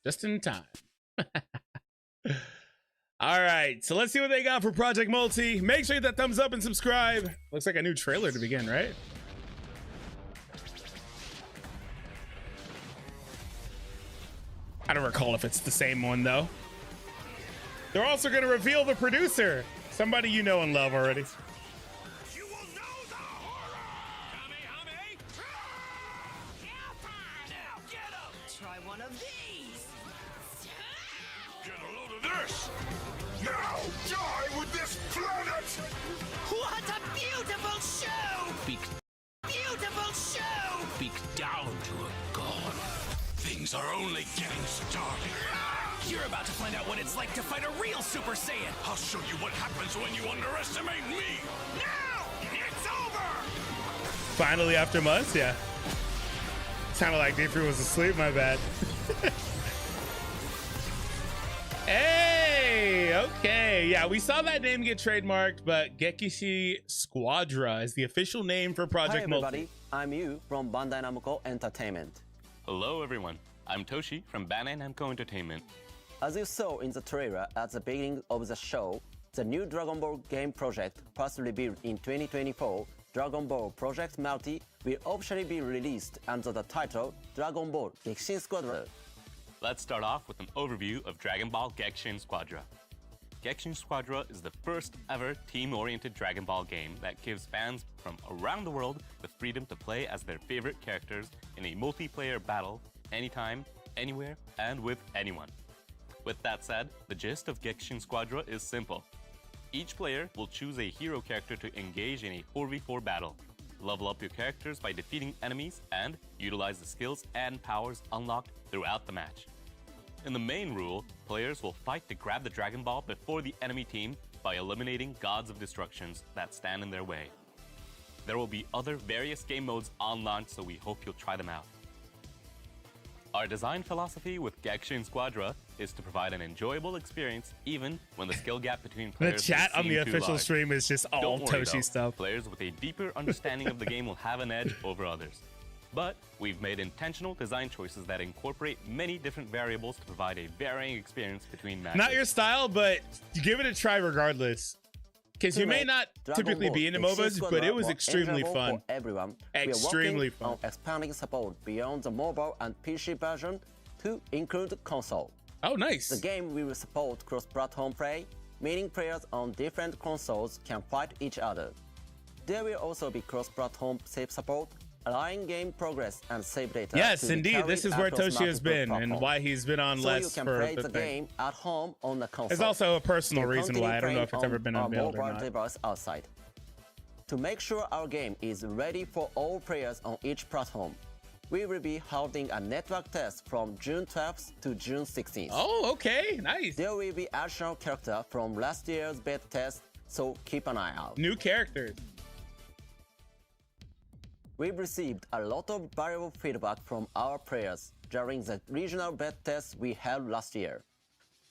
Just in time. All right, so let's see what they got for Project Multi. Make sure you hit that thumbs up and subscribe. Looks like a new trailer to begin, right? I don't recall if it's the same one, though. They're also going to reveal the producer. Somebody you know and love already. You will know the horror! Now get him! Try one of these. Get a load of this! Now die with this planet! What a beautiful show! Beautiful show! Speak down to a god. Things are only getting started. You're about to find out what it's like to fight a real Super Saiyan. I'll show you what happens when you underestimate me. Now it's over. Finally, after months, yeah. Sounded like D3 was asleep, my bad. Hey, okay. Yeah, we saw that name get trademarked, but Gekishin Squadra is the official name for Project Multi. Hi everybody, I'm Yu from Bandai Namco Entertainment. Hello everyone, I'm Toshi from Bandai Namco Entertainment. As you saw in the trailer at the beginning of the show, the new Dragon Ball game project, first revealed in 2024, Dragon Ball Project Multi, will officially be released under the title Dragon Ball Gekishin Squadra. Let's start off with an overview of Dragon Ball Gekishin Squadra. Gekishin Squadra is the first ever team-oriented Dragon Ball game that gives fans from around the world the freedom to play as their favorite characters in a multiplayer battle, anytime, anywhere, and with anyone. With that said, the gist of Gekishin Squadra is simple. Each player will choose a hero character to engage in a 4v4 battle, level up your characters by defeating enemies, and utilize the skills and powers unlocked throughout the match. In the main rule, players will fight to grab the Dragon Ball before the enemy team by eliminating gods of destructions that stand in their way. There will be other various game modes on launch, so we hope you'll try them out. Our design philosophy with Gekishin Squadra is to provide an enjoyable experience even when the skill gap between The players chat on the seem too official large. stream is just all Don't worry, Toshi though. stuff. Players with a deeper understanding of the game will have an edge over others. But we've made intentional design choices that incorporate many different variables to provide a varying experience between matches. Not your style, but you give it a try regardless. Because you may not typically be into MOBAs, but it was extremely fun. For everyone. Extremely We are working fun. on expanding support beyond the mobile and PC version to include console. Oh, nice. The game will support cross-platform play, meaning players on different consoles can fight each other. There will also be cross-platform save support, allowing game progress and save data. Yes, to be indeed. carried This is where across Toshi has multiple been and platforms. why he's been on So less you can for play the the thing. game at home on the console. There's also a personal You reason continue why. I don't know if it's playing ever been on unveiled a or mobile not. device outside. To make sure our game is ready for all players on each platform, we will be holding a network test from June 12th to June 16th. Oh, okay. Nice. There will be additional character from last year's beta test, so keep an eye out. New characters. We've received a lot of valuable feedback from our players during the regional beta tests we held last year.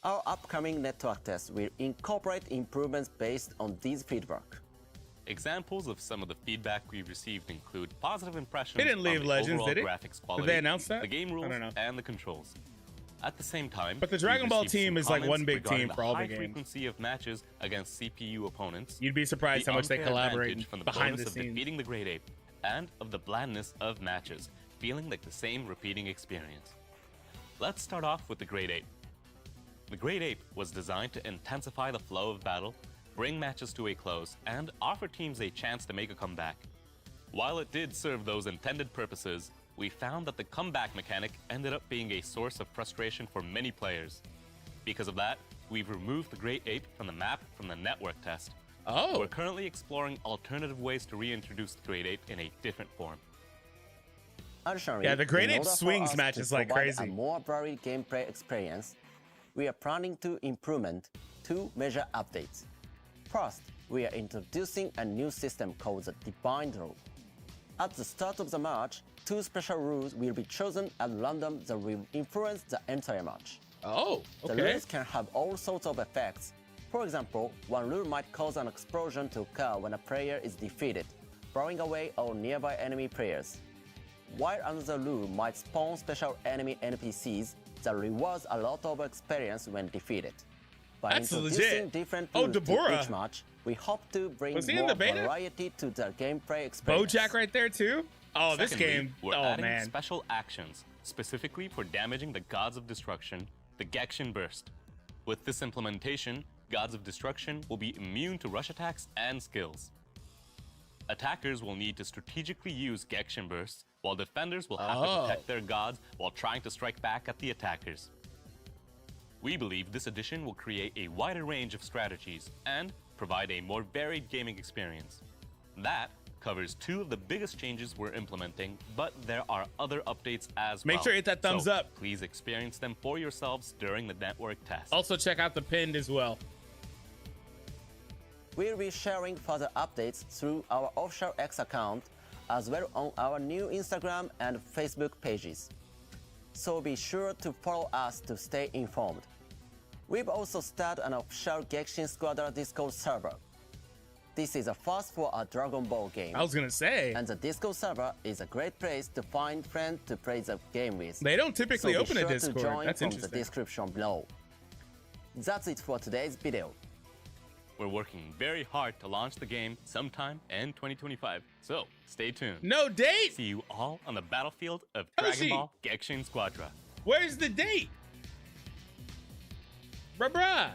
Our upcoming network test will incorporate improvements based on these feedback. Examples of some of the feedback we've received include positive impressions They didn't leave on the Legends, overall did it? graphics Did quality, they announce that? the game I rules, don't know. and the controls. At the same time, But the we've Dragon Ball received team some is like comments one big regarding team for all the high games. frequency of matches against CPU opponents, You'd be surprised the how much they unfair collaborate advantage from the behind bonus the of scenes. defeating the Great Ape, and of the blandness of matches, feeling like the same repeating experience. Let's start off with the Great Ape. The Great Ape was designed to intensify the flow of battle, bring matches to a close, and offer teams a chance to make a comeback. While it did serve those intended purposes, we found that the comeback mechanic ended up being a source of frustration for many players. Because of that, we've removed the Great Ape from the map from the network test. Oh. We're currently exploring alternative ways to reintroduce the Great Ape in a different form. Additionally, Yeah, the Great in Ape order for swings us matches to like provide crazy. a more varied gameplay experience, we are planning to implement two major updates. First, we are introducing a new system called the Defined Rule. At the start of the match, two special rules will be chosen at random that will influence the entire match. Oh, The okay. rules can have all sorts of effects. For example, one rule might cause an explosion to occur when a player is defeated, blowing away all nearby enemy players. While another rule might spawn special enemy NPCs that rewards a lot of experience when defeated. By That's introducing legit. different Oh, rules to Deborah. each match, we hope to bring Was he in more the beta? variety to the gameplay experience. Bojack right there too. Oh, this Secondly, game. we're Oh adding man. special actions specifically for damaging the gods of destruction, the Gekishin Burst. With this implementation, gods of destruction will be immune to rush attacks and skills. Attackers will need to strategically use Gekishin Bursts, while defenders will have to protect their gods while trying to strike back at the attackers. We believe this addition will create a wider range of strategies and provide a more varied gaming experience. That covers two of the biggest changes we're implementing, but there are other updates as well. Make sure you hit that thumbs So up. Please experience them for yourselves during the network test. Also check out the pinned as well. We'll be sharing further updates through our official X account, as well on our new Instagram and Facebook pages. So be sure to follow us to stay informed. We've also started an official Gekishin Squadra Discord server. This is a first for a Dragon Ball game. I was gonna say And the Discord server is a great place to find friends to play the game with. they don't typically so open be a sure to Discord. join That's from the interesting. description below. That's it for today's video. We're working very hard to launch the game sometime in 2025, so stay tuned. No date. See you all on the battlefield of Yoshi! Dragon Ball Gekishin Squadra. Where's the date? Bruh.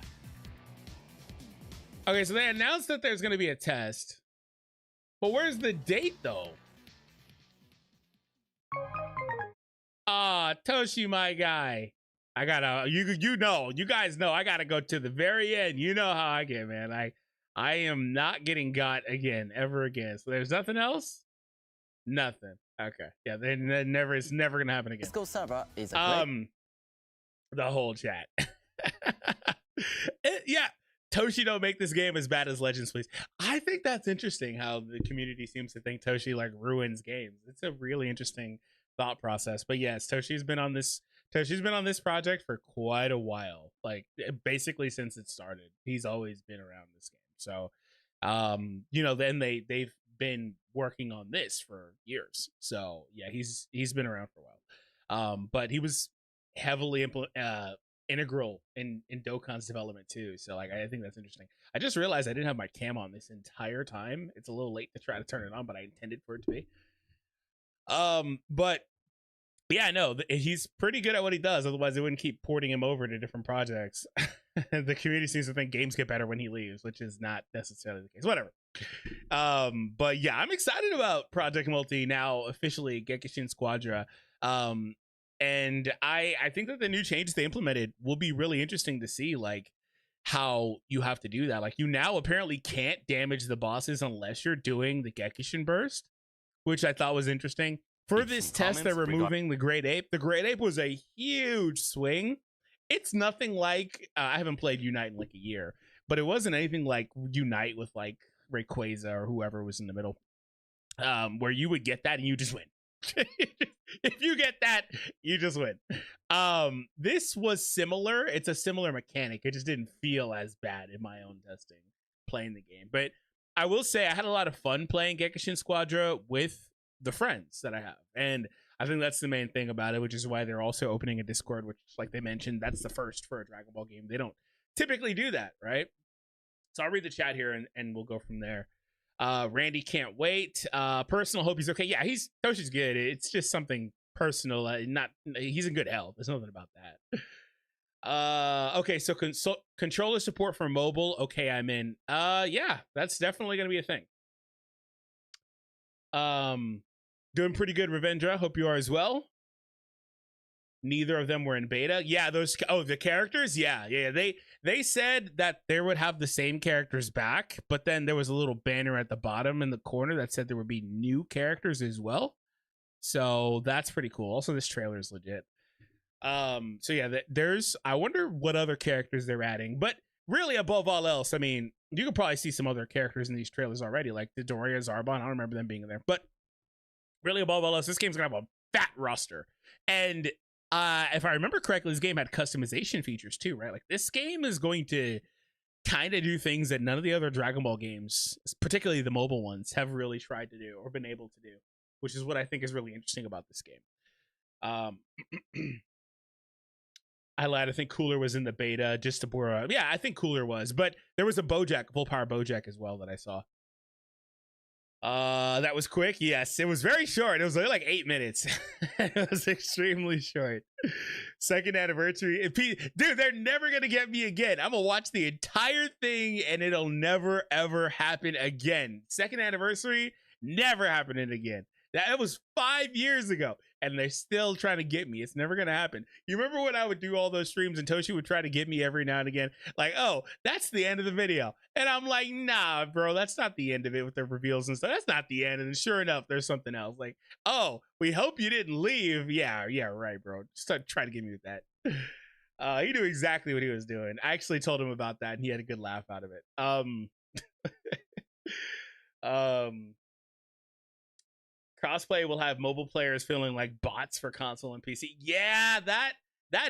Okay, so they announced that there's gonna be a test, but where's the date though? Ah, Toshi, my guy. I gotta you guys know I gotta go to the very end. You know how I get, man. I am not getting got again ever again. So there's nothing else. Nothing. Okay. Yeah. It's never gonna happen again. Discord server is a great The whole chat. Yeah. Toshi don't make this game as bad as Legends, please. I think that's interesting how the community seems to think Toshi like ruins games. It's a really interesting thought process. But yes, Toshi's been on this project for quite a while. Like basically since it started. He's always been around this game. So then they've been working on this for years. So yeah, he's been around for a while. But he was heavily integral in Dokkan's development too. So like I think that's interesting. I just realized I didn't have my cam on this entire time. It's a little late to try to turn it on, but I intended for it to be. But yeah, no, he's pretty good at what he does. Otherwise, they wouldn't keep porting him over to different projects. The community seems to think games get better when he leaves, which is not necessarily the case. Whatever. But yeah, I'm excited about Project Multi now officially Gekishin Squadra. And I think that the new changes they implemented will be really interesting to see, like how you have to do that. Like you now apparently can't damage the bosses unless you're doing the Gekishin Burst, which I thought was interesting. For this test, they're removing the Great Ape. The Great Ape was a huge swing. It's nothing like I haven't played Unite in like a year, but it wasn't anything like Unite with like Rayquaza or whoever was in the middle, where you would get that and you just win. If you get that, you just win. This was similar. It's a similar mechanic. It just didn't feel as bad in my own testing playing the game. But I will say I had a lot of fun playing Gekishin Squadra with the friends that I have. And I think that's the main thing about it, which is why they're also opening a Discord, which, like they mentioned, that's the first for a Dragon Ball game. They don't typically do that, right? So I'll read the chat here and we'll go from there. Randy can't wait. Personal hope he's okay. Yeah, Toshi's good. It's just something personal. He's in good health. There's nothing about that. Okay, so controller support for mobile. Okay, I'm in. Yeah, that's definitely gonna be a thing. Doing pretty good, Revendra. Hope you are as well. Neither of them were in beta. Yeah, the characters. Yeah. They said that they would have the same characters back, but then there was a little banner at the bottom in the corner that said there would be new characters as well. So that's pretty cool. Also, this trailer is legit. So yeah, I wonder what other characters they're adding, but really above all else, I mean, you could probably see some other characters in these trailers already, like the Doria Zarbon. I don't remember them being in there, but really above all else, this game's gonna have a fat roster. And if I remember correctly, this game had customization features too, right? Like this game is going to kind of do things that none of the other Dragon Ball games, particularly the mobile ones, have really tried to do or been able to do, which is what I think is really interesting about this game. I lied. I think Cooler was in the beta. Just to borrow. Yeah, I think Cooler was, but there was a Bojack, full power Bojack as well that I saw. That was quick. Yes, it was very short. It was only like 8 minutes. It was extremely short. Second anniversary. Dude, they're never gonna get me again. I'm gonna watch the entire thing and it'll never ever happen again. Second anniversary, never happening again. That was 5 years ago, and they're still trying to get me. It's never gonna happen. You remember when I would do all those streams and Toshi would try to get me every now and again? Like, oh, that's the end of the video. And I'm like, nah, bro, that's not the end of it with the reveals and stuff. That's not the end. And sure enough, there's something else. Like, oh, we hope you didn't leave. Yeah, right, bro. Just try to get me with that. He knew exactly what he was doing. I actually told him about that, and he had a good laugh out of it. Crossplay will have mobile players feeling like bots for console and PC. Yeah, that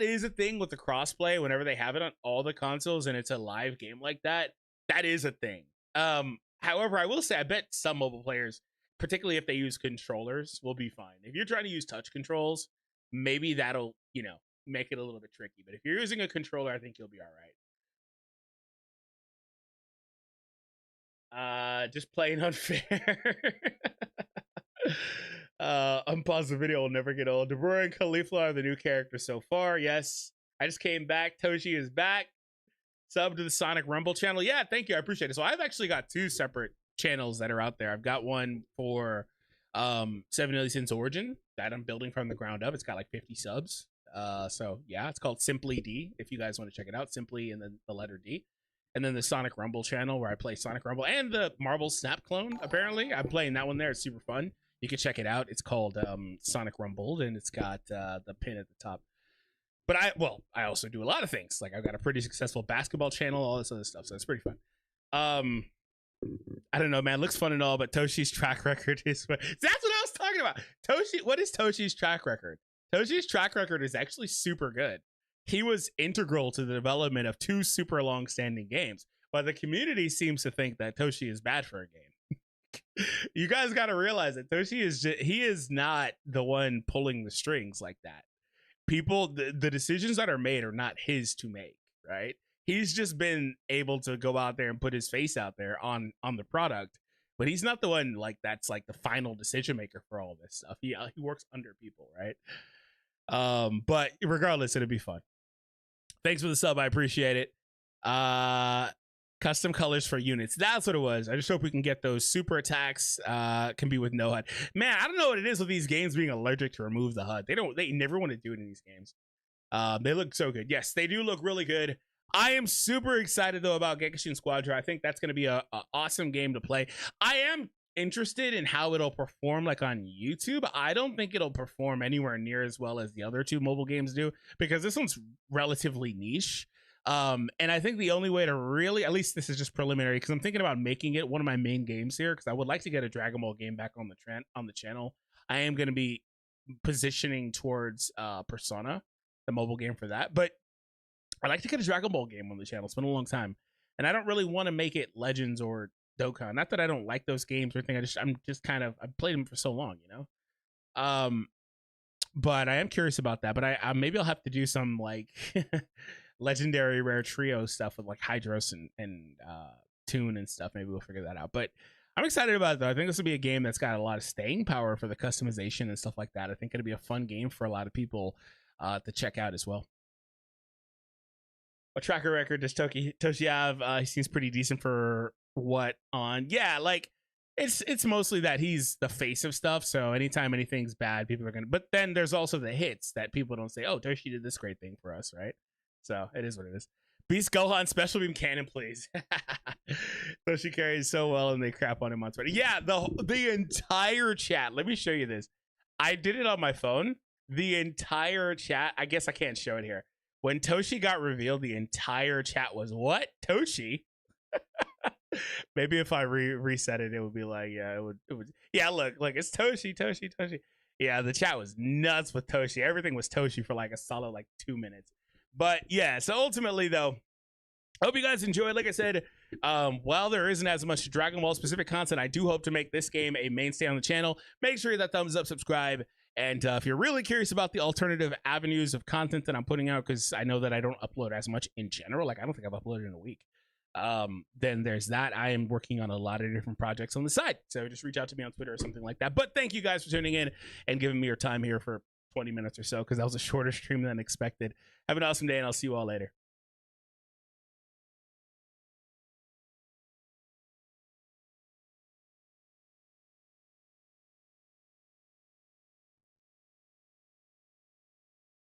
is a thing with the crossplay. Whenever they have it on all the consoles and it's a live game like that, that is a thing. However, I will say I bet some mobile players, particularly if they use controllers, will be fine. If you're trying to use touch controls, maybe that'll, make it a little bit tricky. But if you're using a controller, I think you'll be all right. Just playing unfair. Unpause the video will never get old. Deborah and Cauliflower are the new characters so far. Yes, I just came back. Toshi is back. Sub to the Sonic Rumble channel. Yeah, thank you. I appreciate it. So I've actually got 2 separate channels that are out there. I've got one for 7 Deadly Sins Origin that I'm building from the ground up. It's got like 50 subs. So yeah, it's called Simply D. If you guys want to check it out, Simply and then the letter D. And then the Sonic Rumble channel where I play Sonic Rumble and the Marvel Snap clone. Apparently, I'm playing that one there. It's super fun. You can check it out. It's called Sonic Rumble, and it's got the pin at the top. But I also do a lot of things. Like I've got a pretty successful basketball channel, all this other stuff. So it's pretty fun. I don't know, man. Looks fun and all, but Toshi's track record is that's what I was talking about. What is Toshi's track record? Toshi's track record is actually super good. He was integral to the development of 2 super long-standing games, but the community seems to think that Toshi is bad for a game. You guys got to realize that Toshi he is not the one pulling the strings like that. The decisions that are made are not his to make, right? He's just been able to go out there and put his face out there on the product, but he's not the one that's like the final decision maker for all this stuff. He works under people, right? But regardless, it'll be fun. Thanks for the sub. I appreciate it. Custom colors for units. That's what it was. I just hope we can get those super attacks. Can be with no HUD. Man, I don't know what it is with these games being allergic to remove the HUD. They never want to do it in these games. They look so good. Yes, they do look really good. I am super excited though about Gekishin Squadra. I think that's going to be a awesome game to play. I am interested in how it'll perform like on YouTube. I don't think it'll perform anywhere near as well as the other 2 mobile games do, because this one's relatively niche. And I think the only way to really, at least this is just preliminary, because I'm thinking about making it one of my main games here, because I would like to get a Dragon Ball game back on the channel. I am going to be positioning towards Persona, the mobile game for that, but I'd like to get a Dragon Ball game on the channel. It's been a long time, and I don't really want to make it Legends or Dokkan. Not that I don't like those games or anything. I've played them for so long, but I am curious about that. But I maybe I'll have to do some like legendary rare trio stuff with like Hydros and Toon and stuff. Maybe we'll figure that out. But I'm excited about it though. I think this will be a game that's got a lot of staying power for the customization and stuff like that. I think it'll be a fun game for a lot of people to check out as well. What tracker record does Toshi have? He seems pretty decent for what on. Yeah, like it's mostly that he's the face of stuff. So anytime anything's bad, people are gonna. But then there's also the hits that people don't say, "Oh, Toshi did this great thing for us," right? So it is what it is. Beast Gohan special beam cannon, please. Toshi carries so well, and they crap on him on Twitter. Yeah, the entire chat. Let me show you this. I did it on my phone. The entire chat. I guess I can't show it here. When Toshi got revealed, the entire chat was, "What? Toshi?" Maybe if I reset it, it would be like, yeah, it would. Yeah, look, it's Toshi. Yeah, the chat was nuts with Toshi. Everything was Toshi for like a solid 2 minutes. But yeah, so ultimately though, I hope you guys enjoyed. Like I said, while there isn't as much Dragon Ball specific content, I do hope to make this game a mainstay on the channel. Make sure that thumbs up, subscribe, And if you're really curious about the alternative avenues of content that I'm putting out, because I know that I don't upload as much in general, like I don't think I've uploaded in a week, then there's that. I am working on a lot of different projects on the side, so just reach out to me on Twitter or something like that. But thank you guys for tuning in and giving me your time here for 20 minutes or so, because that was a shorter stream than expected. Have an awesome day, and I'll see you all later.